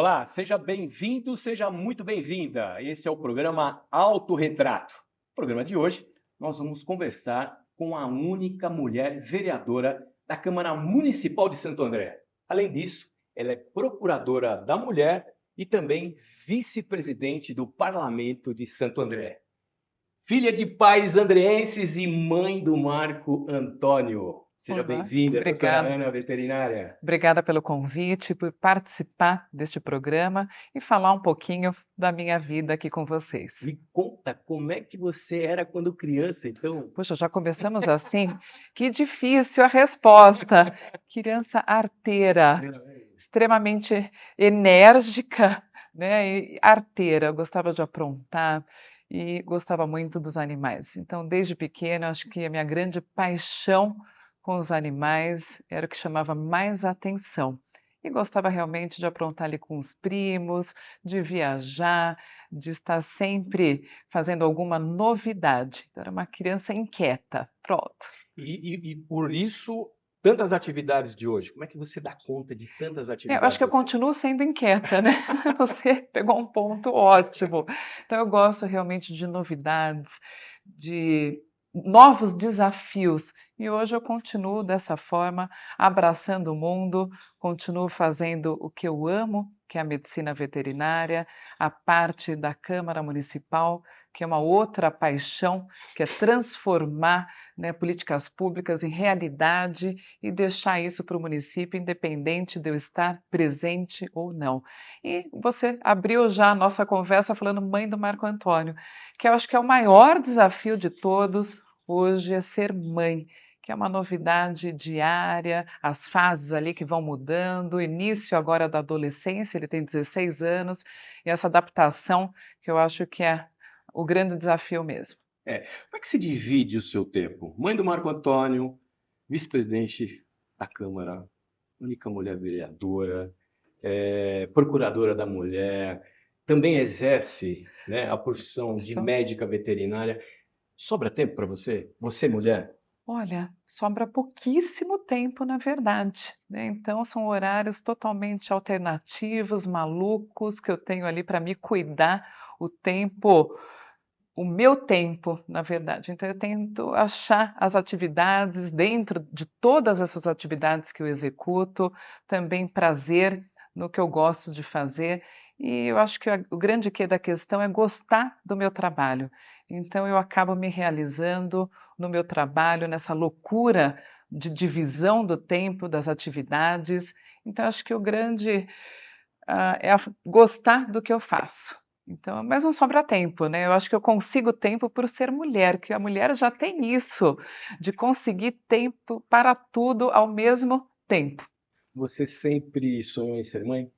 Olá, seja bem-vindo, seja muito bem-vinda. Este é o programa Autorretrato. No programa de hoje, nós vamos conversar com a única mulher vereadora da Câmara Municipal de Santo André. Além disso, ela é procuradora da mulher e também vice-presidente do Parlamento de Santo André. Filha de pais andreenses e mãe do Marco Antônio. Seja Olá, bem-vinda, doutora obrigada. Ana, veterinária. Obrigada pelo convite, por participar deste programa e falar um pouquinho da minha vida aqui com vocês. Me conta como é que você era quando criança, então? Puxa, já começamos assim? Que difícil a resposta. Criança arteira, extremamente enérgica, né? E arteira, eu gostava de aprontar e gostava muito dos animais. Então, desde pequena, acho que a minha grande paixão com os animais era o que chamava mais atenção. E gostava realmente de aprontar ali com os primos, de viajar, de estar sempre fazendo alguma novidade. Então, era uma criança inquieta. Pronto. E por isso, tantas atividades de hoje. Como é que você dá conta de tantas Eu acho que atividades eu assim? continuo sendo inquieta, né? Você pegou um ponto ótimo. Então, eu gosto realmente de novidades, de novos desafios. E hoje eu continuo dessa forma, abraçando o mundo, continuo fazendo o que eu amo, que é a medicina veterinária, a parte da Câmara Municipal, que é uma outra paixão, que é transformar, né, políticas públicas em realidade e deixar isso para o município, independente de eu estar presente ou não. E você abriu já a nossa conversa falando mãe do Marco Antônio, que eu acho que é o maior desafio de todos hoje é ser mãe, que é uma novidade diária, as fases ali que vão mudando, o início agora da adolescência, ele tem 16 anos, e essa adaptação que eu acho que é o grande desafio mesmo. Como é que se divide o seu tempo? Mãe do Marco Antônio, vice-presidente da Câmara, única mulher vereadora, procuradora da mulher, também exerce, né, a profissão de médica veterinária. Sobra tempo para você? Você, mulher? Olha, sobra pouquíssimo tempo, na verdade, né, então são horários totalmente alternativos, malucos, que eu tenho ali para me cuidar, o meu tempo, na verdade. Então eu tento achar as atividades dentro de todas essas atividades que eu executo, também prazer no que eu gosto de fazer, e eu acho que o grande quê da questão é gostar do meu trabalho. Então eu acabo me realizando no meu trabalho, nessa loucura de divisão do tempo, das atividades. Então acho que o grande, é gostar do que eu faço. Então, mas não sobra tempo, né? Eu acho que eu consigo tempo por ser mulher, que a mulher já tem isso, de conseguir tempo para tudo ao mesmo tempo. Você sempre sonhou em ser mãe?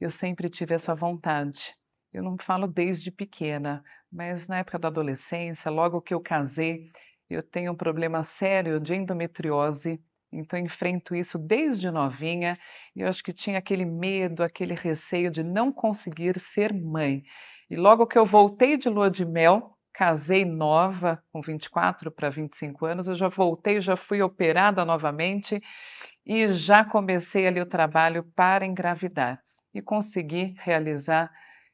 Eu sempre tive essa vontade. Eu não falo desde pequena, mas na época da adolescência, logo que eu casei, eu tenho um problema sério de endometriose, então enfrento isso desde novinha, e eu acho que tinha aquele medo, aquele receio de não conseguir ser mãe. E logo que eu voltei de lua de mel, casei nova, com 24 para 25 anos, eu já voltei, já fui operada novamente e já comecei ali o trabalho para engravidar e consegui realizar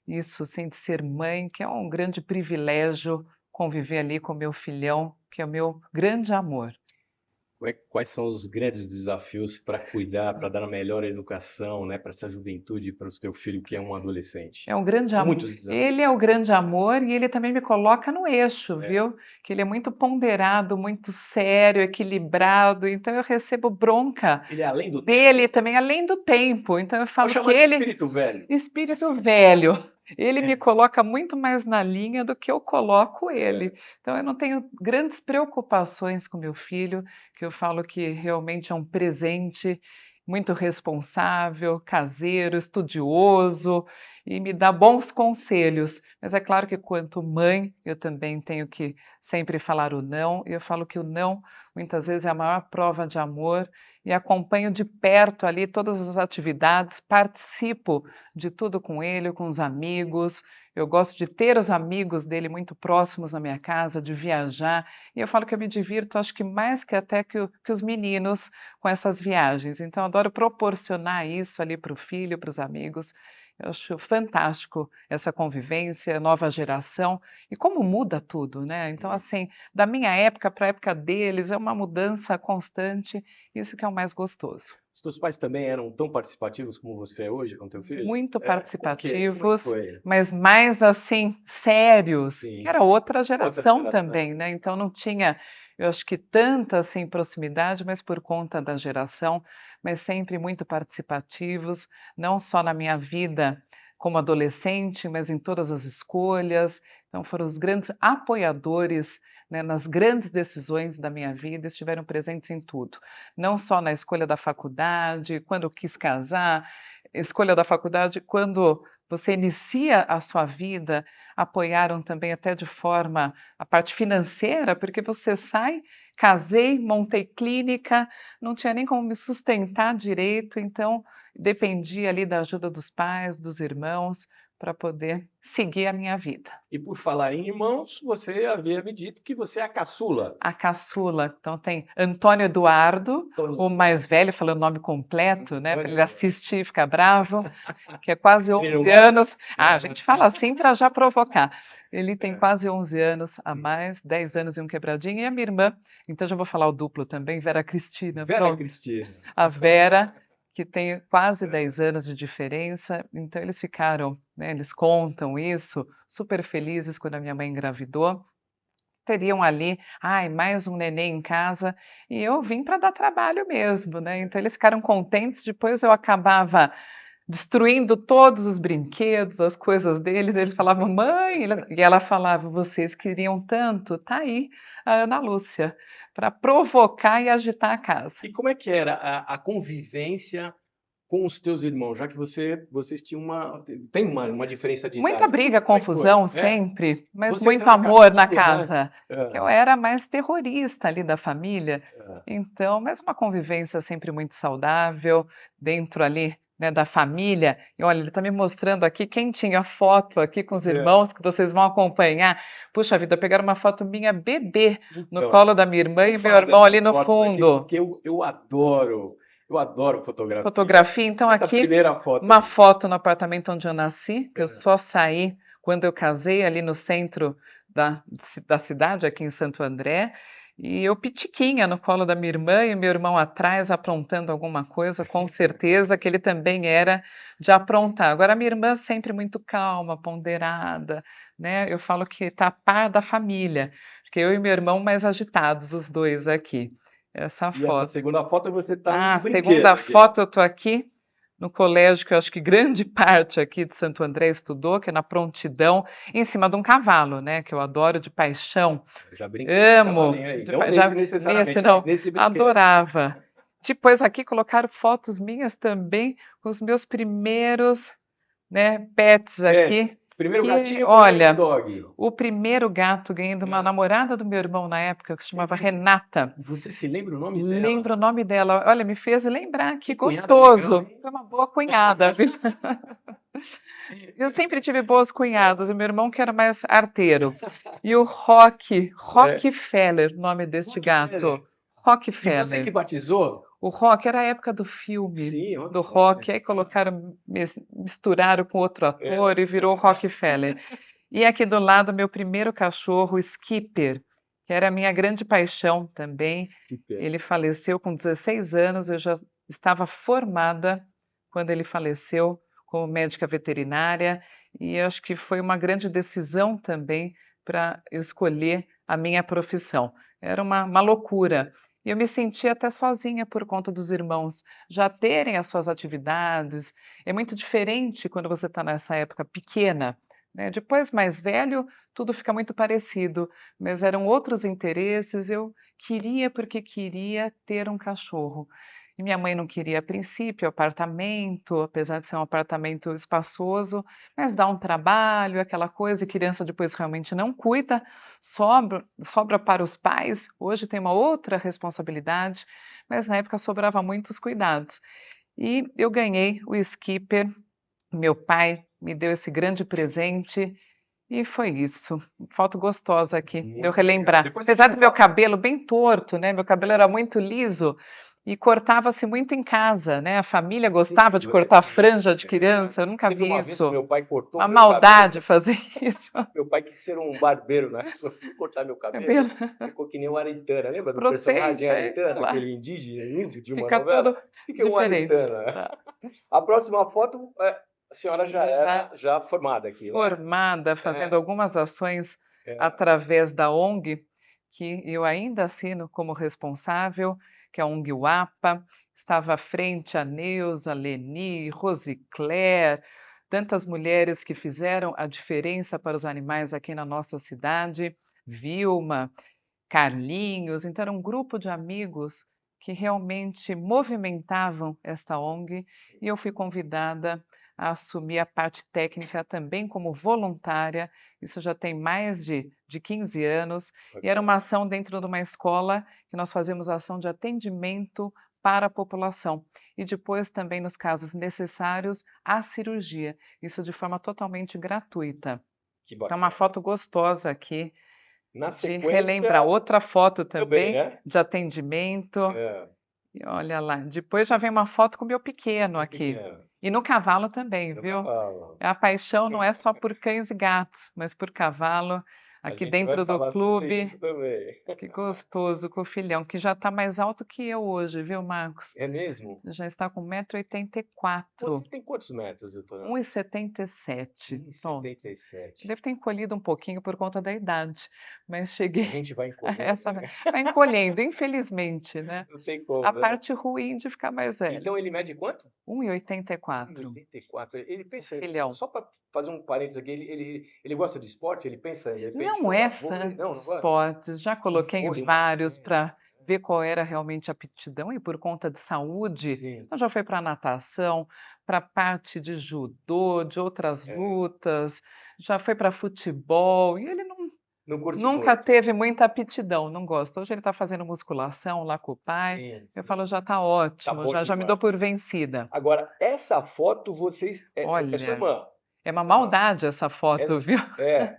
isso sem de ser mãe, que é um grande privilégio conviver ali com meu filhão, que é o meu grande amor. Quais são os grandes desafios para cuidar, para dar a melhor educação, né, para essa juventude, para o seu filho que é um adolescente? É um grande São amor. muitos Ele é o desafios. grande amor e ele também me coloca no eixo, É. viu? Que ele é muito ponderado, muito sério, equilibrado, então eu recebo bronca Ele é além do dele tempo? também, além do tempo. Então eu Pode falo que chamar de ele espírito velho. espírito velho. Ele me coloca muito mais na linha do que eu coloco ele. Então eu não tenho grandes preocupações com meu filho, que eu falo que realmente é um presente, muito responsável, caseiro, estudioso e me dá bons conselhos. Mas é claro que quanto mãe, eu também tenho que sempre falar o não, e eu falo que o não muitas vezes é a maior prova de amor e acompanho de perto ali todas as atividades, participo de tudo com ele, com os amigos. Eu gosto de ter os amigos dele muito próximos na minha casa, de viajar. E eu falo que eu me divirto, acho que mais que até que os meninos com essas viagens. Então, eu adoro proporcionar isso ali para o filho, para os amigos. Eu acho fantástico essa convivência, nova geração, e como muda tudo, né? Então, assim, da minha época para a época deles, é uma mudança constante, isso que é o mais gostoso. Os teus pais também eram tão participativos como você é hoje com teu filho? Muito Por quê? Como é que participativos, foi? mas mais assim, sérios, que Sim, era outra outra geração geração. também, né? Então não tinha, eu acho que tanta assim proximidade, mas por conta da geração, mas sempre muito participativos, não só na minha vida como adolescente, mas em todas as escolhas. Então foram os grandes apoiadores, né, nas grandes decisões da minha vida, estiveram presentes em tudo, não só na escolha da faculdade, quando eu quis casar, escolha da faculdade, quando você inicia a sua vida, apoiaram também até de forma a parte financeira, porque você sai, casei, montei clínica, não tinha nem como me sustentar direito, então dependia ali da ajuda dos pais, dos irmãos, para poder seguir a minha vida. E por falar em irmãos, você havia me dito que você é a caçula. A caçula, então tem Antônio Eduardo, Antônio, o mais velho, falando o nome completo, né, para Antônio ele Eduardo. assistir e ficar bravo, que é quase Ele não 11 gosta? anos. Ah, a gente fala assim para já provocar. Ele tem É. quase 11 anos a mais, 10 anos e um quebradinho, e a minha irmã, então já vou falar o duplo também, Vera Cristina, Vera pronto. Cristina. A Vera, que tem quase 10 anos de diferença, então eles ficaram, né, eles contam isso, super felizes quando a minha mãe engravidou. Teriam ali, ai, mais um neném em casa, e eu vim para dar trabalho mesmo, né? Então eles ficaram contentes, depois eu acabava destruindo todos os brinquedos, as coisas deles, eles falavam: "Mãe", e ela falava: "Vocês queriam tanto, tá aí a Ana Lúcia, para provocar e agitar a casa". E como é que era a convivência com os teus irmãos? Já que vocês tinham tem uma diferença de Muita idade. briga, Como é que foi? confusão É, sempre, mas você muito sendo a amor na caçula, né? casa, que É, eu era mais terrorista ali da família, é. então, mas uma convivência sempre muito saudável, dentro ali, né, da família. E olha, ele está me mostrando aqui, quem tinha foto aqui com os É. irmãos, que vocês vão acompanhar. Puxa vida, pegaram uma foto minha bebê no Então, colo da minha irmã e vamos meu falar irmão ali dessas no fotos aqui, fundo. porque eu adoro fotografia. Fotografia, então Essa aqui primeira foto uma aí. foto no apartamento onde eu nasci, que eu É. só saí quando eu casei, ali no centro da cidade, aqui em Santo André, e eu pitiquinha no colo da minha irmã e meu irmão atrás aprontando alguma coisa, com certeza que ele também era de aprontar. Agora, a minha irmã sempre muito calma, ponderada, né? Eu falo que está a par da família, porque eu e meu irmão mais agitados, os dois aqui. Essa E essa foto. segunda foto você está Ah, num segunda brinquedo aqui. foto eu estou aqui no colégio que eu acho que grande parte aqui de Santo André estudou, que é na Prontidão, em cima de um cavalo, né, que eu adoro de paixão. Eu já brinquei com esse Amo, cavalinho aí. de Não pa já nesse nesse necessariamente, mas não, nesse brinquedo. adorava. Depois aqui colocaram fotos minhas também com os meus primeiros, né, pets aqui, Pets. Primeiro que gatinho, primeiro olha, dog. o primeiro gato ganhei de uma É. namorada do meu irmão na época, que se E chamava você, Renata. você se lembra o nome dela? Lembro o nome dela. Olha, me fez lembrar, que Que cunhada legal, gostoso. hein? Foi uma boa cunhada, viu? Eu sempre tive boas cunhadas, o meu irmão que era mais arteiro. E o É. Rockefeller, o nome deste Rockefeller. gato. E você que Rockefeller. batizou? O Rock era a época do filme, Sim, do Rockefeller. Rock, aí colocaram, misturaram com outro É. ator e virou Rockefeller. E aqui do lado, meu primeiro cachorro, Skipper, que era a minha grande paixão também. Skipper. Ele faleceu com 16 anos, eu já estava formada quando ele faleceu como médica veterinária, e eu acho que foi uma grande decisão também para eu escolher a minha profissão. Era uma loucura. E eu me sentia até sozinha por conta dos irmãos já terem as suas atividades. É muito diferente quando você está nessa época pequena, né? Depois, mais velho, tudo fica muito parecido, mas eram outros interesses. Eu queria porque queria ter um cachorro. E minha mãe não queria a princípio apartamento, apesar de ser um apartamento espaçoso, mas dá um trabalho, aquela coisa, e criança depois realmente não cuida, sobra para os pais. Hoje tem uma outra responsabilidade, mas na época sobrava muitos cuidados. E eu ganhei o Skipper, meu pai me deu esse grande presente e foi isso. Foto gostosa aqui, de eu Muito legal. relembrar. Depois a gente Apesar vai do meu falar. cabelo bem torto, né? Meu cabelo era muito liso. E cortava-se muito em casa, né? A família gostava de cortar franja de criança, eu nunca Teve vi uma vez que isso. meu pai cortou Uma meu cabelo. maldade fazer isso. Meu pai quis ser um barbeiro, né? Foi cortar meu cabelo, Cabelo. ficou que nem o Aritana. Lembra do Pra você, personagem sei Aritana, lá. aquele indígena, índio de uma Fica novela? tudo Fiquei um diferente. Aritana. Tá. A próxima foto, a senhora já era já formada aqui, né? Formada, fazendo algumas ações É. através da ONG, que eu ainda assino como responsável, que é a ONG UAPA. Estava à frente a Neuza, Leni, Rosicler, tantas mulheres que fizeram a diferença para os animais aqui na nossa cidade, Vilma, Carlinhos. Então, era um grupo de amigos que realmente movimentavam esta ONG e eu fui convidada a assumir a parte técnica também como voluntária. Isso já tem mais de 15 anos e era uma ação dentro de uma escola que nós fazemos ação de atendimento para a população e depois também nos casos necessários a cirurgia, isso de forma totalmente gratuita. Que Então, bacana. uma foto gostosa aqui Na de sequência, relembrar. Outra foto também, também né? de atendimento. É, E olha lá, depois já vem uma foto com o meu pequeno um aqui. pequeno, E no cavalo também, no viu? cavalo. A paixão não é só por cães e gatos, mas por cavalo, A aqui gente vai dentro do falar sobre clube. isso também. Que gostoso, com o filhão, que já está mais alto que eu hoje, viu, Marcos? É mesmo? Já está com 1,84 m, Você tem quantos metros, doutora? 1,77 m. Pronto. 1,77. Deve ter encolhido um pouquinho por conta da idade, mas A cheguei gente vai a encolhendo, essa. né? Vai encolhendo, infelizmente, né? Não tem A como, né? parte ruim de ficar mais velho. Então ele mede quanto? 1,84 m, 1,84. Ele o pensa, filhão. só para fazer um parênteses aqui, ele gosta de esporte? Ele pensa em de repente Não jogar é vôlei? fã Não, de não gosta? esportes, já coloquei em Vôlei, uma vários pena. para ver qual era realmente a aptidão e por conta de saúde, Sim, então já foi para natação, para parte de judô, de outras é. lutas, já foi para futebol e ele Não curte nunca muito. teve muita aptidão, não gosta. Hoje ele está fazendo musculação lá com o pai. Sim, Eu sim. falo, já está Tá ótimo, bom já me dou demais. por vencida. Agora, essa foto vocês. É sua Olha, irmã. é uma Sua irmã. maldade essa foto, Essa- viu? é.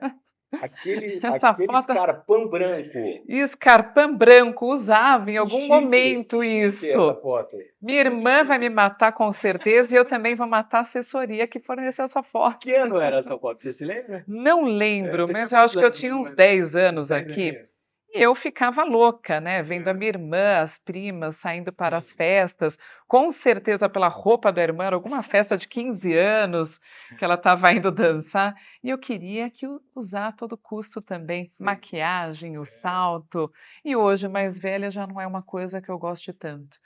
Essa Aquele foto. escarpão branco. E escarpão branco usava em Que algum chique, que momento chique essa isso. foto. Minha irmã vai me matar com certeza e eu também vou matar a assessoria que forneceu essa foto. Que ano era essa foto? Você se lembra? Não lembro, Você tinha mas eu acho quantos que eu anos, tinha mais ou uns menos? 10 Uns anos 10 aqui. aninhos? E eu ficava louca, né, vendo a É, minha irmã, as primas saindo para as sim. festas, com certeza pela roupa da irmã, era alguma festa de 15 anos que ela estava indo dançar, e eu queria usar a todo custo também, Sim. maquiagem, o É. salto, e hoje, mais velha, já não é uma coisa que eu goste tanto.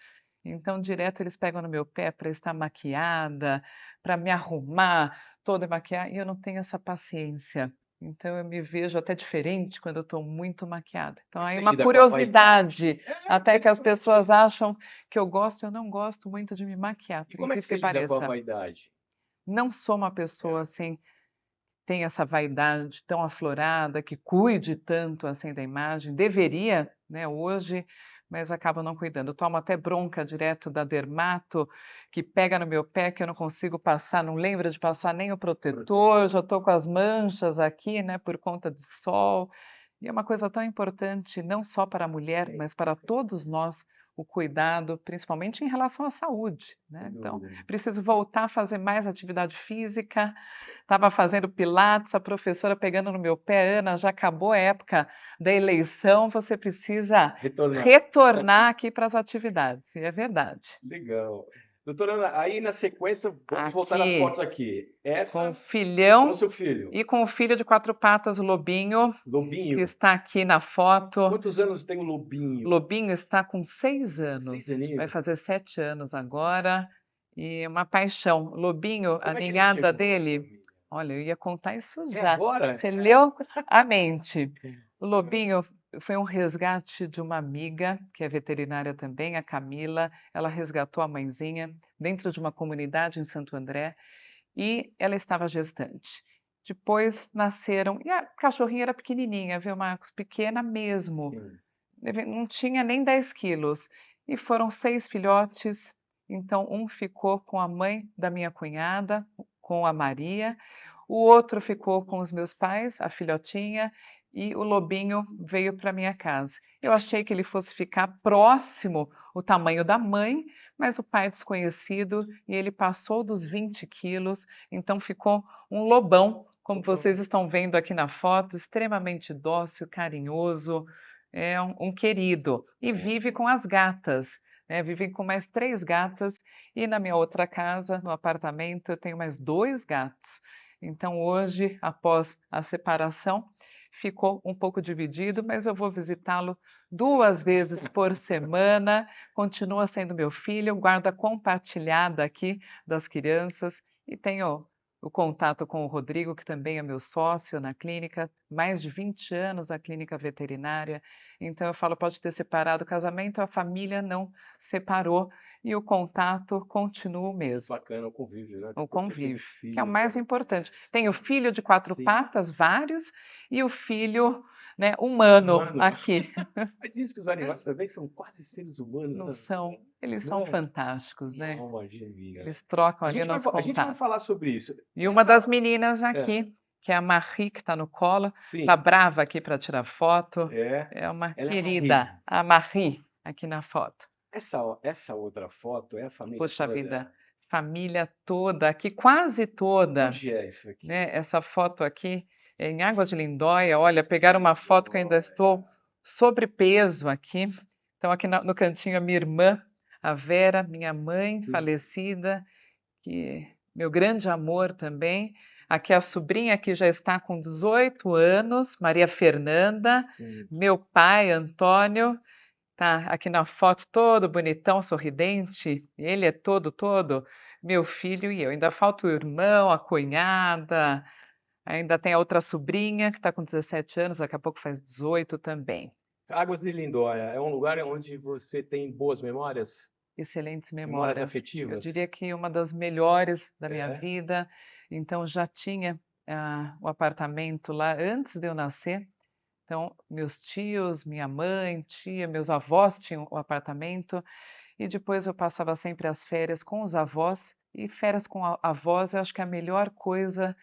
Então, direto eles pegam no meu pé para estar maquiada, para me arrumar toda maquiada, e eu não tenho essa paciência. Então eu me vejo até diferente quando eu estou muito maquiada. Então Como é que aí você uma lida com a vaidade? curiosidade, até que as pessoas acham que eu gosto, eu não gosto muito de me maquiar, E por como é que incrível você que lida com a pareça. vaidade? Não sou uma É. pessoa assim, tem essa vaidade tão aflorada, que cuide tanto assim da imagem, deveria, né, hoje, mas acabo não cuidando. Eu tomo até bronca direto da dermato, que pega no meu pé que eu não consigo passar, não lembra de passar nem o protetor, já estou com as manchas aqui, né, por conta de sol. E é uma coisa tão importante, não só para a mulher, Sim, mas para todos nós, o cuidado, principalmente em relação à saúde, sem né. Então, dúvida. preciso voltar a fazer mais atividade física. Estava fazendo pilates, a professora pegando no meu pé: "Ana, já acabou a época da eleição, você precisa Retornar. retornar aqui para as atividades", e é verdade. Legal. Doutora Ana, aí na sequência, vamos voltar às Aqui, fotos aqui. com o Essa com o filhão seu filho, e com o filho de 4 patas, o Lobinho, que Lobinho. está aqui na foto. Quantos anos tem o Lobinho? Lobinho está com 6 6 anos, vai aninhos. fazer 7 anos agora, e uma paixão. Lobinho, a Como é que ele ninhada chegou na dele, família? olha, eu ia contar isso É já, agora? você leu a mente. O Hã. Lobinho foi um resgate de uma amiga, que é veterinária também, a Camila, ela resgatou a mãezinha dentro de uma comunidade em Santo André, e ela estava gestante. Depois nasceram, e a cachorrinha era pequenininha, viu, Marcos? Pequena mesmo, Sim. não tinha nem 10 quilos. E foram 6 filhotes, então um ficou com a mãe da minha cunhada, com a Maria, o outro ficou com os meus pais, a filhotinha, e o lobinho veio para minha casa. Eu achei que ele fosse ficar próximo o tamanho da mãe, mas o pai é desconhecido e ele passou dos 20 quilos, então ficou um lobão, como vocês estão vendo aqui na foto, extremamente dócil, carinhoso, é um querido. E vive com as gatas, né? Vive com mais 3 gatas e na minha outra casa, no apartamento, eu tenho mais 2 gatos. Então hoje, após a separação, ficou um pouco dividido, mas eu vou visitá-lo 2 vezes por semana. Continua sendo meu filho, guarda compartilhada aqui das crianças e tenho o contato com o Rodrigo, que também é meu sócio na clínica, mais de 20 anos na clínica veterinária. Então eu falo, pode ter separado o casamento, a família não separou e o contato continua o mesmo. Bacana o convívio, né? O Depois que tem convívio, que é o filho, mais importante. Tem o filho de 4 sim. patas, vários, e o filho, né, humano Humano. aqui. Mas diz que os animais também são quase seres humanos, Não né? são, eles Não são é? fantásticos, né? Uma divina. Eles trocam A ali o gente vai, nosso a gente vai contato. falar sobre isso. E uma Essa- das meninas É, aqui, que é a Marie, que está no colo, sim, tá brava aqui para tirar foto. é. É uma Ela é a querida, Marie. a Marie, aqui na foto. Essa outra foto é a família Poxa toda? vida, família toda aqui, quase toda, Onde é isso aqui? né? Essa foto aqui é em Águas de Lindóia. Olha, pegaram uma foto que eu ainda estou sobrepeso aqui. Então, aqui no cantinho, a minha irmã, a Vera, minha mãe falecida, que meu grande amor também. Aqui a sobrinha que já está com 18 anos, Maria Fernanda, Sim. meu pai, Antônio, tá aqui na foto todo bonitão, sorridente. Ele é todo, meu filho e eu. Ainda falta o irmão, a cunhada, ainda tem a outra sobrinha que está com 17 anos, daqui a pouco faz 18 também. Águas de Lindóia é um lugar onde você tem boas memórias? Excelentes Memórias memórias. Eu afetivas? diria que uma das melhores da minha É? vida. Então, já tinha o apartamento lá antes de eu nascer. Então, meus tios, minha mãe, tia, meus avós tinham o apartamento. E depois eu passava sempre as férias com os avós. E férias com avós, eu acho que é a melhor coisa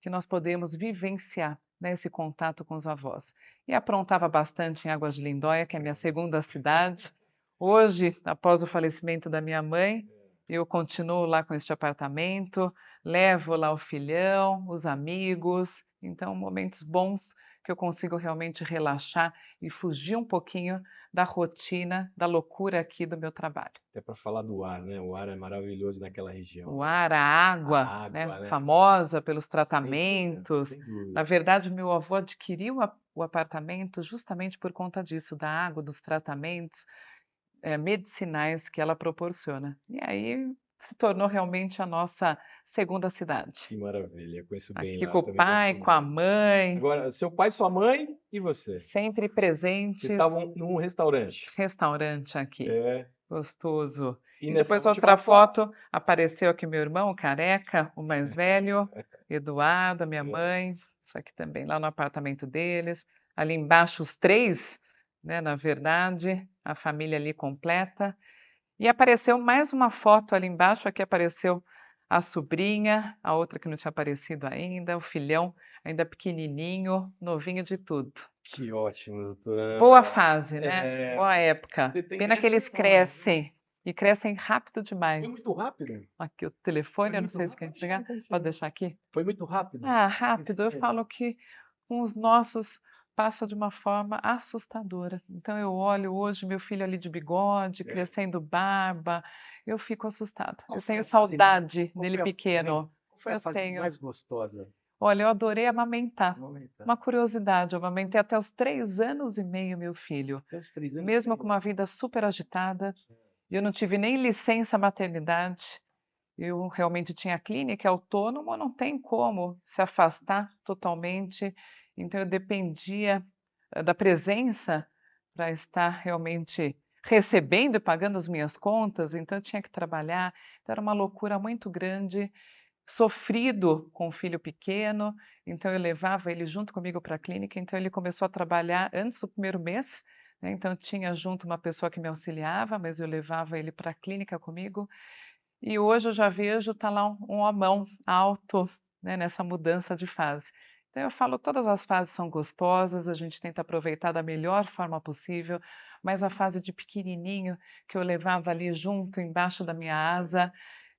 que nós podemos vivenciar, né, esse contato com os avós. E aprontava bastante em Águas de Lindóia, que é a minha segunda cidade. Hoje, após o falecimento da minha mãe, eu continuo lá com este apartamento, levo lá o filhão, os amigos, então momentos bons que eu consigo realmente relaxar e fugir um pouquinho da rotina, da loucura aqui do meu trabalho. Até para falar do ar, né? O ar é maravilhoso naquela região, O né? ar, a A água, né, água, né? famosa pelos Sem dúvida, tratamentos. sem Na dúvida. verdade, meu avô adquiriu o apartamento justamente por conta disso, da água, dos tratamentos, medicinais que ela proporciona. E aí se tornou realmente a nossa segunda cidade. Que maravilha, conheço bem Aqui lá, com o também pai, gosto com a muito. mãe, Agora, seu pai, sua mãe e você? sempre Vocês presentes. estavam num restaurante. Restaurante aqui. É. Gostoso. E E nessa depois última outra foto, foto, apareceu aqui meu irmão, o careca, o mais velho, Eduardo, a minha é, mãe, isso aqui também, lá no apartamento deles. Ali embaixo, os 3, né, na verdade, a família ali completa. E apareceu mais uma foto ali embaixo, aqui apareceu a sobrinha, a outra que não tinha aparecido ainda, o filhão ainda pequenininho, novinho de tudo. que ótimo, doutora Boa Ana. fase, né? É, Boa época. você tem Pena que 10 eles memórias, né? crescem, e crescem rápido demais. Foi muito rápido? Aqui o Foi telefone, eu não muito sei se quer rápido? pegar. Pode deixar aqui? Foi muito rápido? Ah, rápido. Eu Esse- falo que com os nossos passa de uma forma assustadora. Então eu olho hoje meu filho ali de bigode, é. crescendo barba, eu fico assustada. Qual Eu foi tenho a fase, saudade qual dele foi pequeno. qual foi a Eu fase tenho. mais gostosa? Olha, eu adorei amamentar. Amamentar. Uma curiosidade, eu amamentei até os 3 anos e meio meu filho. Até os 3 anos e Mesmo com meio. uma vida super agitada, eu não tive nem licença maternidade. Eu realmente tinha clínica autônoma, não tem como se afastar totalmente. Então eu dependia da presença para estar realmente recebendo e pagando as minhas contas, então eu tinha que trabalhar. Então era uma loucura muito grande, sofrido com o filho pequeno, então eu levava ele junto comigo para a clínica, então ele começou a trabalhar antes do primeiro mês, né, então tinha junto uma pessoa que me auxiliava, mas eu levava ele para a clínica comigo, e hoje eu já vejo, tá lá um homão alto, né, nessa mudança de fase. Então eu falo, todas as fases são gostosas, a gente tenta aproveitar da melhor forma possível, mas a fase de pequenininho, que eu levava ali junto, embaixo da minha asa,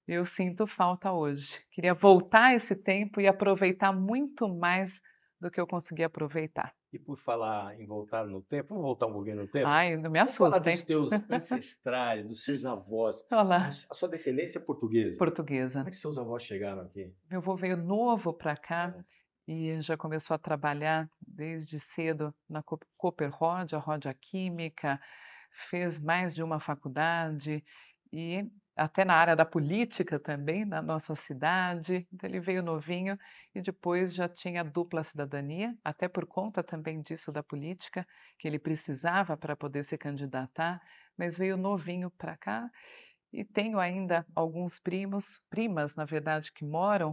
eu sinto falta hoje. Queria voltar a esse tempo e aproveitar muito mais do que eu consegui aproveitar. E por falar em voltar no tempo, vamos voltar um pouquinho no tempo? Ai, não me Vamos falar assusta, dos hein? teus ancestrais, dos seus avós. Olha A lá, sua descendência é portuguesa. Como portuguesa. é que seus avós chegaram aqui? Meu avô veio novo para cá É. e já começou a trabalhar desde cedo na Cooper Rod, a Rodia Química, fez mais de uma faculdade e até na área da política também, na nossa cidade. Então ele veio novinho e depois já tinha dupla cidadania, até por conta também disso da política, que ele precisava para poder se candidatar, mas veio novinho para cá e tenho ainda alguns primos, primas, na verdade, que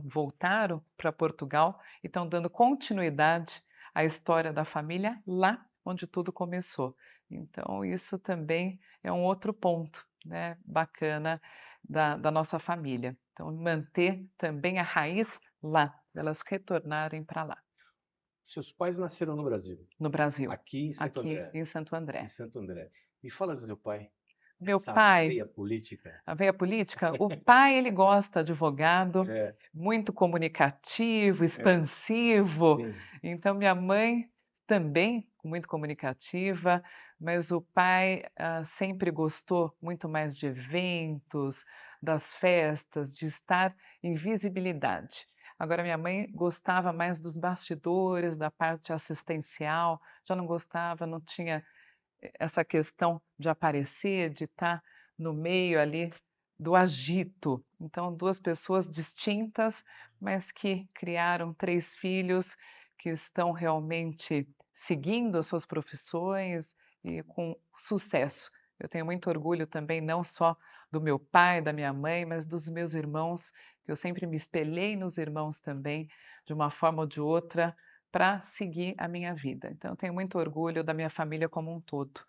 voltaram para Portugal e estão dando continuidade à história da família lá onde tudo começou. Então, isso também é um outro ponto, né, bacana da nossa família. Então, manter também a raiz lá, elas retornarem para lá, Seus pais nasceram no Brasil, no Brasil, aqui em Santo aqui André. em Santo Em André. Santo André. Me fala do teu pai, Meu essa pai. veia política. A veia política? O pai, ele gosta, advogado, É, muito comunicativo, é, expansivo. sim. Então, minha mãe também muito comunicativa, mas o pai sempre gostou muito mais de eventos, das festas, de estar em visibilidade. Agora, minha mãe gostava mais dos bastidores, da parte assistencial, já não gostava, não tinha essa questão de aparecer, de estar no meio ali do agito. Então, 2 pessoas distintas, mas que criaram 3 filhos que estão realmente seguindo as suas profissões e com sucesso. Eu tenho muito orgulho também, não só do meu pai, da minha mãe, mas dos meus irmãos, que eu sempre me espelhei nos irmãos também, de uma forma ou de outra, para seguir a minha vida. Então, eu tenho muito orgulho da minha família como um todo,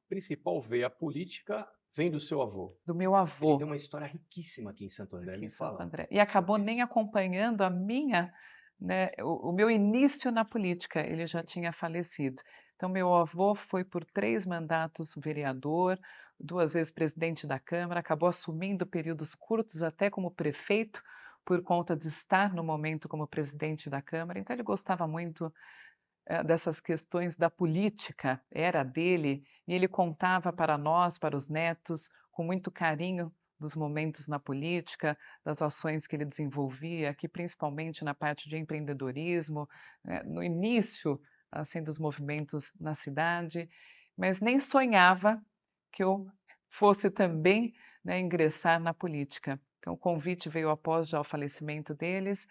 Principal veia política vem do seu avô. do meu Ele tem avô uma história riquíssima aqui em Santo André. aqui Me em Santo fala André. E sobre acabou isso. nem acompanhando a minha, né, o meu início na política, ele já tinha falecido. Então, meu avô foi por 3 mandatos vereador, 2 vezes presidente da Câmara, acabou assumindo períodos curtos até como prefeito, por conta de estar no momento como presidente da Câmara. Então, ele gostava muito dessas questões da política, era dele, e ele contava para nós, para os netos, com muito carinho dos momentos na política, das ações que ele desenvolvia, aqui principalmente na parte de empreendedorismo, no início, assim, dos movimentos na cidade, mas nem sonhava que eu fosse também, né, ingressar na política. Então, o convite veio após já o falecimento deles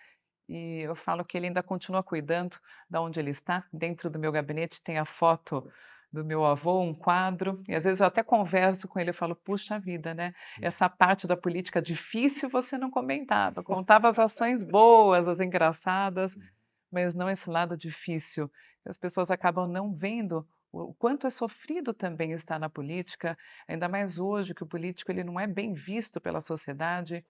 e eu falo que ele ainda continua cuidando da onde ele está. Dentro do meu gabinete tem a foto do meu avô, um quadro, e às vezes eu até converso com ele, eu falo: "Puxa vida, né, essa parte da política difícil você não comentava, contava as ações boas, as engraçadas, mas não esse lado difícil". As pessoas acabam não vendo o quanto é sofrido também estar na política, ainda mais hoje que o político ele não é bem visto pela sociedade,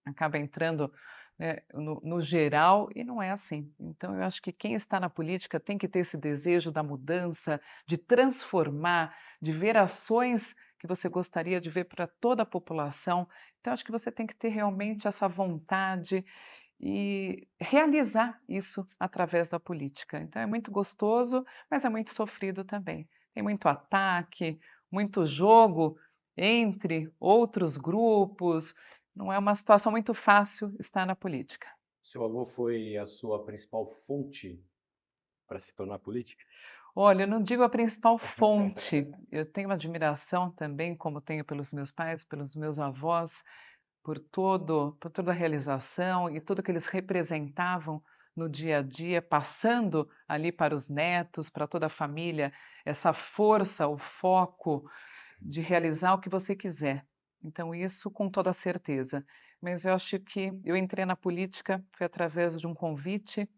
acaba entrando, né, no geral e não é assim. Então eu acho que quem está na política tem que ter esse desejo da mudança, de transformar, de ver ações que você gostaria de ver para toda a população. Então acho que você tem que ter realmente essa vontade e realizar isso através da política. Então é muito gostoso, mas é muito sofrido também. Tem muito ataque, muito jogo entre outros grupos, não é uma situação muito fácil estar na política. Seu avô foi a sua principal fonte para se tornar política? Olha, eu não digo a principal fonte, eu tenho uma admiração também, como tenho pelos meus pais, pelos meus avós, por toda a realização e tudo que eles representavam no dia a dia, passando ali para os netos, para toda a família, essa força, o foco de realizar o que você quiser. Então, isso com toda certeza. Mas eu acho que eu entrei na política foi através de um convite,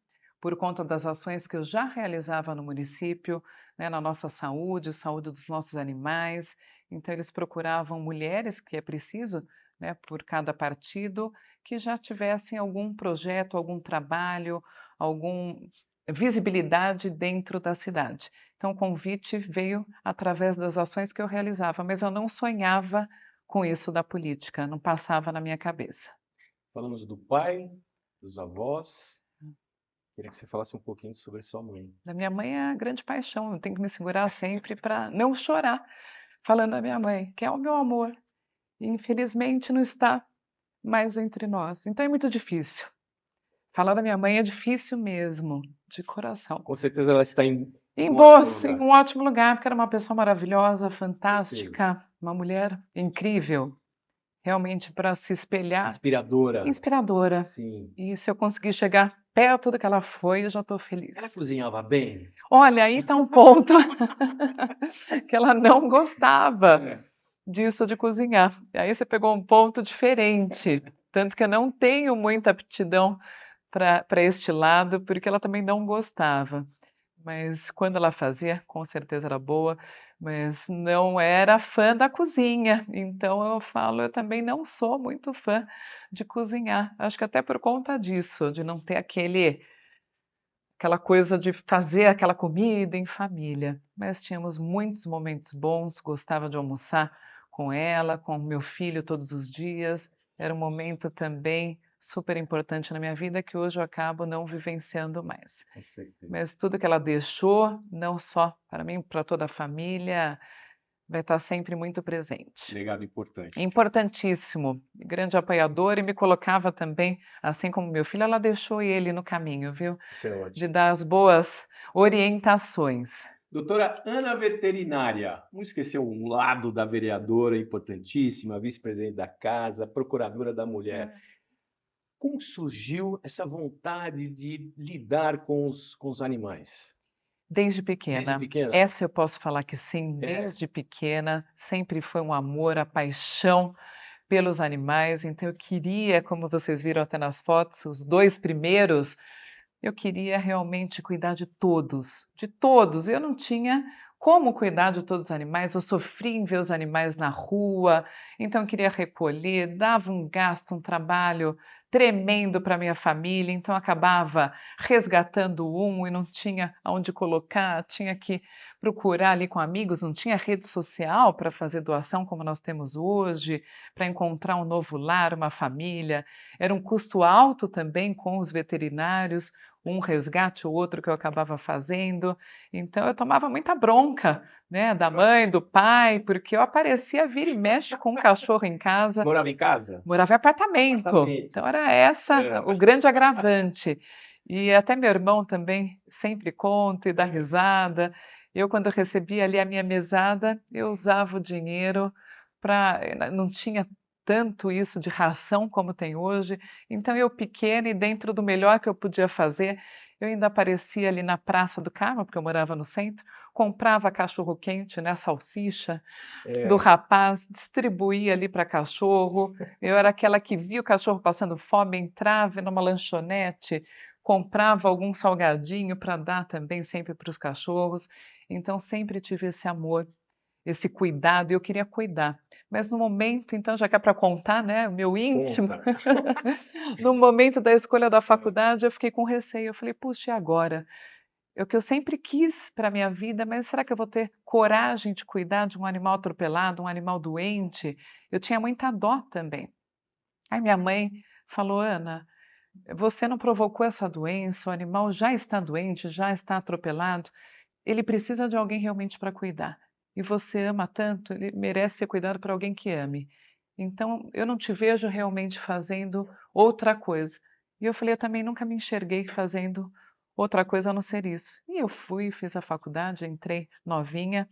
por conta das ações que eu já realizava no município, né, na nossa saúde, saúde dos nossos animais. Então, eles procuravam mulheres, que é preciso, né, por cada partido, que já tivessem algum projeto, algum trabalho, algum visibilidade dentro da cidade. Então, o convite veio através das ações que eu realizava, mas eu não sonhava com isso da política, não passava na minha cabeça. Falamos do pai, dos avós. Queria que você falasse um pouquinho sobre sua mãe. Da minha mãe é a grande paixão, eu tenho que me segurar sempre para não chorar, falando da minha mãe, que é o meu amor. E, infelizmente, não está mais entre nós. Então é muito difícil. Falar da minha mãe é difícil mesmo, de coração. Com certeza ela está em Em um boa, ótimo sim, lugar. um ótimo lugar, porque era uma pessoa maravilhosa, fantástica, uma mulher incrível, realmente para se espelhar, Inspiradora. inspiradora. Sim. E se eu conseguir chegar perto do que ela foi, eu já estou feliz. Ela cozinhava bem? Olha, aí está um ponto que ela não gostava É. disso de cozinhar. E aí você pegou um ponto diferente, tanto que eu não tenho muita aptidão para este lado, porque ela também não gostava. Mas quando ela fazia, com certeza era boa, mas não era fã da cozinha. Então eu falo, eu também não sou muito fã de cozinhar. Acho que até por conta disso, de não ter aquela coisa de fazer aquela comida em família. Mas tínhamos muitos momentos bons, gostava de almoçar com ela, com meu filho todos os dias. Era um momento também super importante na minha vida que hoje eu acabo não vivenciando mais. Com certeza. Mas tudo que ela deixou, não só para mim, para toda a família, vai estar sempre muito presente. Legado importante. Importantíssimo, grande apoiador e me colocava também, assim como meu filho, ela deixou ele no caminho, viu? Isso é ótimo. De dar as boas orientações. Doutora Ana Veterinária, não esqueceu um lado da vereadora importantíssima, vice-presidente da casa, procuradora da mulher. Como surgiu essa vontade de lidar com os animais? Desde pequena. Desde pequena? Essa eu posso falar que sim, É. desde pequena, sempre foi um amor, a paixão pelos animais. Então eu queria, como vocês viram até nas fotos, os 2 primeiros, eu queria realmente cuidar de todos, de todos. Eu não tinha como cuidar de todos os animais, eu sofria em ver os animais na rua, então eu queria recolher, dava um gasto, um trabalho tremendo para minha família, então eu acabava resgatando um e não tinha aonde colocar, tinha que procurar ali com amigos, não tinha rede social para fazer doação como nós temos hoje, para encontrar um novo lar, uma família. Era um custo alto também com os veterinários, um resgate ou outro que eu acabava fazendo. Então eu tomava muita bronca, né, da mãe, do pai, porque eu aparecia vira e mexe com um cachorro em casa. Morava em casa? Morava em apartamento. Então era essa o grande agravante. E até meu irmão também sempre conta e dá risada. Eu, quando recebia ali a minha mesada, eu usava o dinheiro para. Não tinha tanto isso de ração como tem hoje. Então, eu pequena e dentro do melhor que eu podia fazer, eu ainda aparecia ali na Praça do Carmo, porque eu morava no centro, comprava cachorro-quente, né, salsicha do rapaz, distribuía ali para cachorro. Eu era aquela que via o cachorro passando fome, entrava numa lanchonete, comprava algum salgadinho para dar também sempre para os cachorros. Então, sempre tive esse amor, esse cuidado, e eu queria cuidar. Mas no momento, então, já que é para contar, né, o meu íntimo, no momento da escolha da faculdade, eu fiquei com receio. Eu falei, puxa, e agora? É o que eu sempre quis para a minha vida, mas será que eu vou ter coragem de cuidar de um animal atropelado, um animal doente? Eu tinha muita dó também. Aí minha mãe falou, Ana, você não provocou essa doença, o animal já está doente, já está atropelado, ele precisa de alguém realmente para cuidar. E você ama tanto, ele merece ser cuidado por alguém que ame. Então, eu não te vejo realmente fazendo outra coisa. E eu falei, eu também nunca me enxerguei fazendo outra coisa a não ser isso. E eu fui, fiz a faculdade, entrei novinha,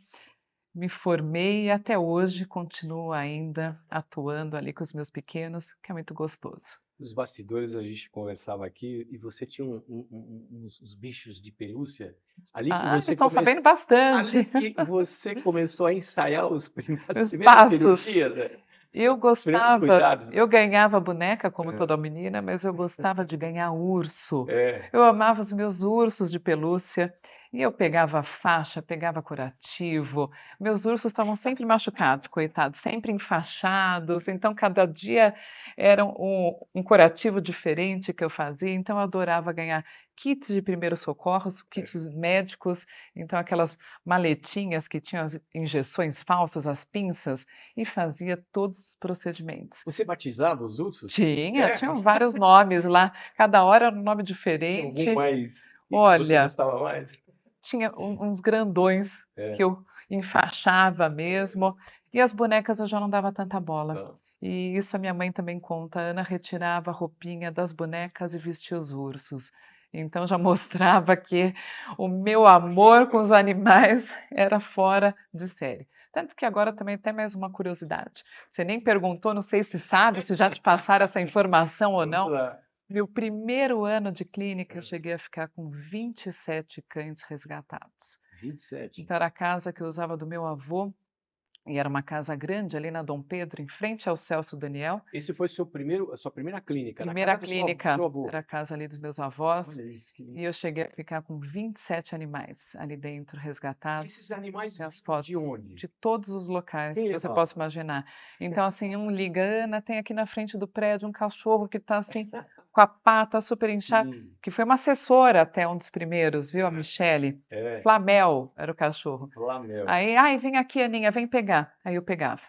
me formei e até hoje continuo ainda atuando ali com os meus pequenos, que é muito gostoso. Nos bastidores a gente conversava aqui e você tinha uns bichos de pelúcia ali que Ah, você estão sabendo bastante. ali que você começou a ensaiar as Os primeiras passos. cirurgias, né? Eu Os primeiros gostava, cuidados. eu ganhava boneca como É. toda menina, mas eu gostava de ganhar urso. É. Eu amava os meus ursos de pelúcia. E eu pegava faixa, pegava curativo. Meus ursos estavam sempre machucados, coitados, sempre enfaixados. Então, cada dia era um curativo diferente que eu fazia. Então, eu adorava ganhar kits de primeiros socorros, kits médicos. Então, aquelas maletinhas que tinham as injeções falsas, as pinças, e fazia todos os procedimentos. Você batizava os ursos? Tinham vários nomes lá. Cada hora era um nome Tinha algum diferente. mais que você Olha, gostava mais? tinha uns grandões É. que eu enfaixava mesmo, e as bonecas eu já não dava tanta bola. Tá. E isso a minha mãe também conta. A Ana retirava a roupinha das bonecas e vestia os ursos. Então já mostrava que o meu amor com os animais era fora de série. Tanto que agora também tem mais uma curiosidade. Você nem perguntou, não sei se sabe, se já te passaram essa informação ou Vamos não. lá. Meu primeiro ano de clínica, eu cheguei a ficar com 27 cães resgatados. 27. Então, era a casa que eu usava do meu avô, e era uma casa grande ali na Dom Pedro, em frente ao Celso Daniel. Esse foi a sua primeira clínica, na Primeira casa do clínica seu avô. era a casa ali dos meus avós, Olha isso, que lindo. e eu cheguei a ficar com 27 animais ali dentro, resgatados. Esses animais Tem as vinham fotos de onde? de todos os locais Quem que você levava? possa imaginar. Então, assim, um liga, Ana, tem aqui na frente do prédio um cachorro que está assim, com a pata super inchada, Sim, que foi uma assessora até um dos primeiros, viu? A Michele. é, Flamel era o cachorro. Flamel. Aí, ai, vem aqui, Aninha, vem pegar. Aí eu pegava.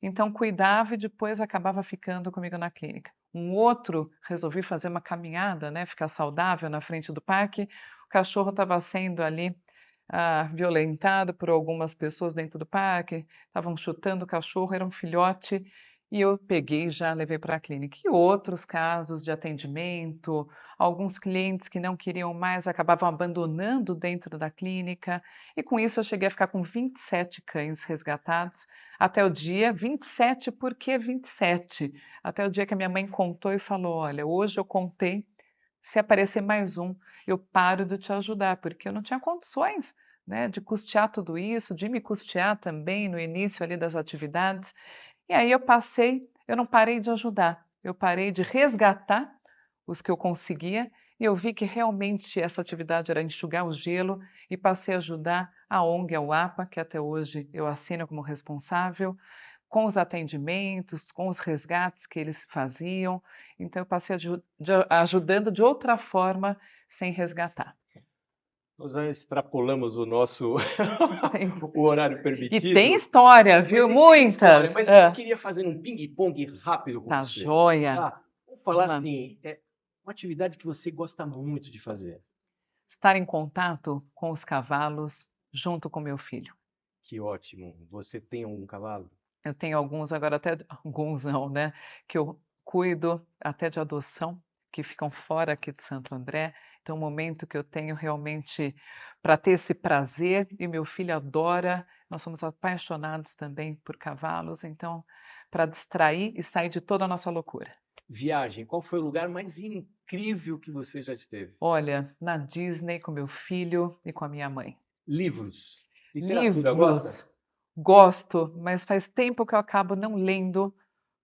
Então, cuidava e depois acabava ficando comigo na clínica. Um outro, resolvi fazer uma caminhada, né? Ficar saudável na frente do parque. O cachorro estava sendo ali violentado por algumas pessoas dentro do parque, estavam chutando o cachorro, era um filhote, e eu peguei e já levei para a clínica. E outros casos de atendimento, alguns clientes que não queriam mais acabavam abandonando dentro da clínica, e com isso eu cheguei a ficar com 27 cães resgatados, até o dia 27, por que 27? Até o dia que a minha mãe contou e falou: olha, hoje eu contei, se aparecer mais um, eu paro de te ajudar, porque eu não tinha condições, né, de custear tudo isso, de me custear também no início ali das atividades. E aí eu não parei de ajudar, eu parei de resgatar os que eu conseguia, e eu vi que realmente essa atividade era enxugar o gelo, e passei a ajudar a ONG, a UAPA, que até hoje eu assino como responsável, com os atendimentos, com os resgates que eles faziam. Então, eu passei ajudando de outra forma, sem resgatar. Nós já extrapolamos o nosso Tem- o horário E permitido. tem história, Mas viu? tem Muitas. história, mas eu queria fazer um ping-pong rápido com Tá você. joia. Tá? Vamos falar Vamos lá. assim, uma atividade que você gosta muito de fazer. Estar em contato com os cavalos junto com meu filho. Que ótimo. Você tem um cavalo? Eu tenho alguns agora, até alguns não, né? Que eu cuido até de adoção, que ficam fora aqui de Santo André. Então, o momento que eu tenho realmente para ter esse prazer, e meu filho adora, nós somos apaixonados também por cavalos, então, para distrair e sair de toda a nossa loucura. Viagem. Qual foi o lugar mais incrível que você já esteve? Olha, na Disney com meu filho e com a minha mãe. Livros. Literatura, gosta? Livros, gosto, mas faz tempo que eu acabo não lendo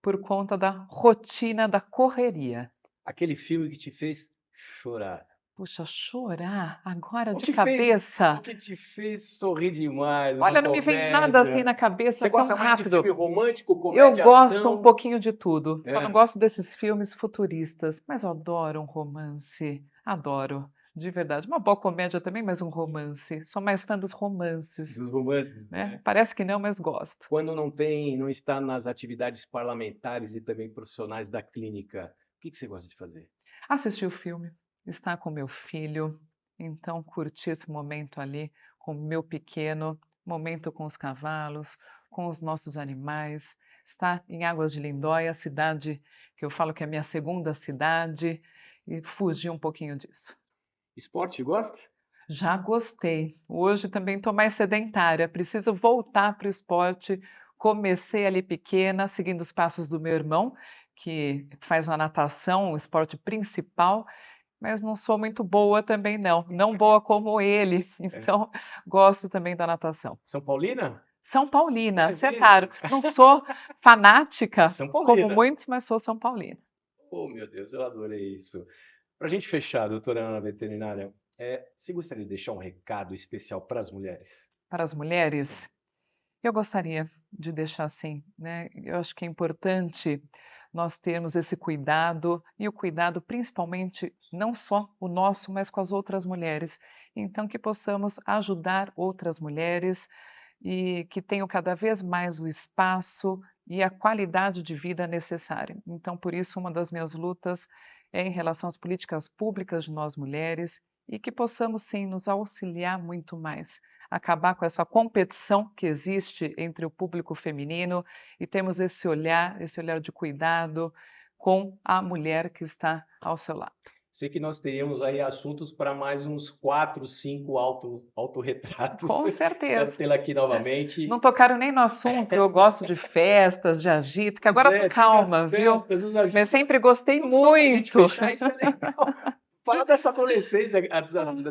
por conta da rotina da correria. Aquele filme que te fez chorar. Puxa, chorar agora O de que fez, cabeça. o que te fez sorrir demais? Uma Olha, não me vem nada assim comédia. na cabeça Você tão gosta mais de rápido. filme romântico, Eu comédia, gosto um ação? pouquinho de tudo, só não É. gosto desses filmes futuristas, mas eu adoro um romance, adoro, de verdade. Uma boa comédia também, mas um romance. Sou mais fã dos romances, Dos romances, né? né? Parece que não, mas gosto. Quando não está nas atividades parlamentares e também profissionais da clínica, o que você gosta de fazer? Assistir o filme, estar com meu filho, então curtir esse momento ali com o meu pequeno, momento com os cavalos, com os nossos animais, estar em Águas de Lindóia, a cidade que eu falo que é a minha segunda cidade, e fugir um pouquinho disso. Esporte, gosta? Já gostei. Hoje também estou mais sedentária, preciso voltar para o esporte. Comecei ali pequena, seguindo os passos do meu irmão, que faz a natação, o esporte principal, mas não sou muito boa também não, não boa como ele, então gosto também da natação. São Paulina? São Paulina, É acertaram. mesmo? Não sou fanática São como Paulina. muitos, mas sou São Paulina. Oh, meu Deus, eu adorei isso. Para a gente fechar, doutora Ana veterinária, Você gostaria de deixar um recado especial para as mulheres? Para as Sim. mulheres, eu gostaria de deixar assim, né? Eu acho que é importante nós termos esse cuidado e o cuidado principalmente não só o nosso, mas com as outras mulheres. Então que possamos ajudar outras mulheres e que tenham cada vez mais o espaço e a qualidade de vida necessária. Então, por isso, uma das minhas lutas é em relação às políticas públicas de nós mulheres e que possamos sim nos auxiliar muito mais, acabar com essa competição que existe entre o público feminino e temos esse olhar de cuidado com a mulher que está ao seu lado. Sei que nós teríamos aí assuntos para mais uns 4, 5 autorretratos. Com Espero certeza. tê-la aqui novamente. Não tocaram nem no assunto, eu gosto de festas, de agito, que agora eu tô Tem as calma, viu? festas, os Mas agitos. sempre gostei Então, só pra gente muito. fechar, isso é legal. Falar dessa adolescência,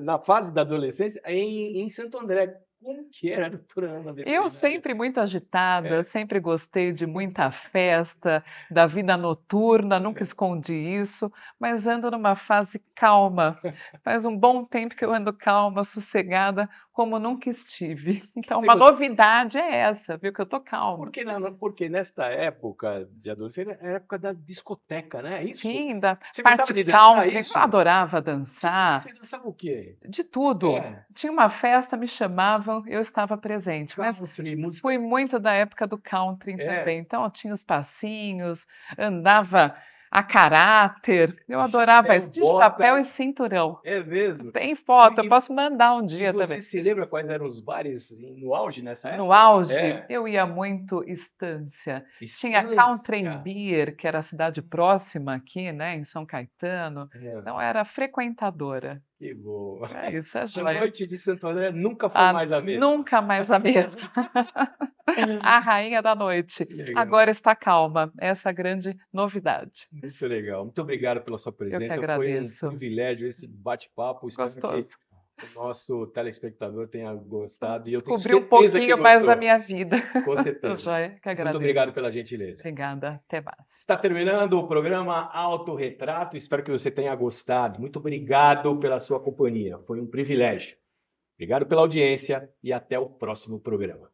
na fase da adolescência, em Santo André. Como que era, doutora Ana, Eu veterinária? sempre muito agitada, É. sempre gostei de muita festa, da vida noturna, nunca escondi isso, mas ando numa fase calma. Faz um bom tempo que eu ando calma, sossegada, como nunca estive. Então, Você uma gost- novidade é essa, viu? Que eu tô calma. Porque nesta época de adolescência, era a época da discoteca, né? É isso? Sim, da Você gostava parte de dançar country, eu isso? adorava dançar. Você dançava o quê? De tudo. É, Tinha uma festa, me chamavam, eu estava presente, mas country, música. fui muito da época do country É. também. Então eu tinha os passinhos, andava a caráter. Eu adorava isso, de bota. chapéu e cinturão. É mesmo? Tem foto, eu E- posso mandar um E dia você também. se lembra quais eram os bares no auge nessa época? No auge, É. eu ia muito Estância. Tinha Country Estância. Beer, que era a cidade próxima aqui, né, em São Caetano. É, Então era frequentadora. que bom. É isso, é A joia. noite de Santo André nunca foi mais a mesma. Nunca mais a mesma. A rainha da noite. Que legal. Agora está calma. Essa é a grande novidade. Muito legal. Muito obrigado pela sua presença. Foi um agradeço. privilégio esse bate-papo. Espero Gostoso. que o nosso telespectador tenha gostado. E eu tenho Descobri um certeza que pouquinho mais da gostou. minha vida. Com certeza. Joia, que agradeço. Muito obrigado pela gentileza. Obrigada. Até mais. Está terminando o programa Autorretrato. Espero que você tenha gostado. Muito obrigado pela sua companhia. Foi um privilégio. Obrigado pela audiência e até o próximo programa.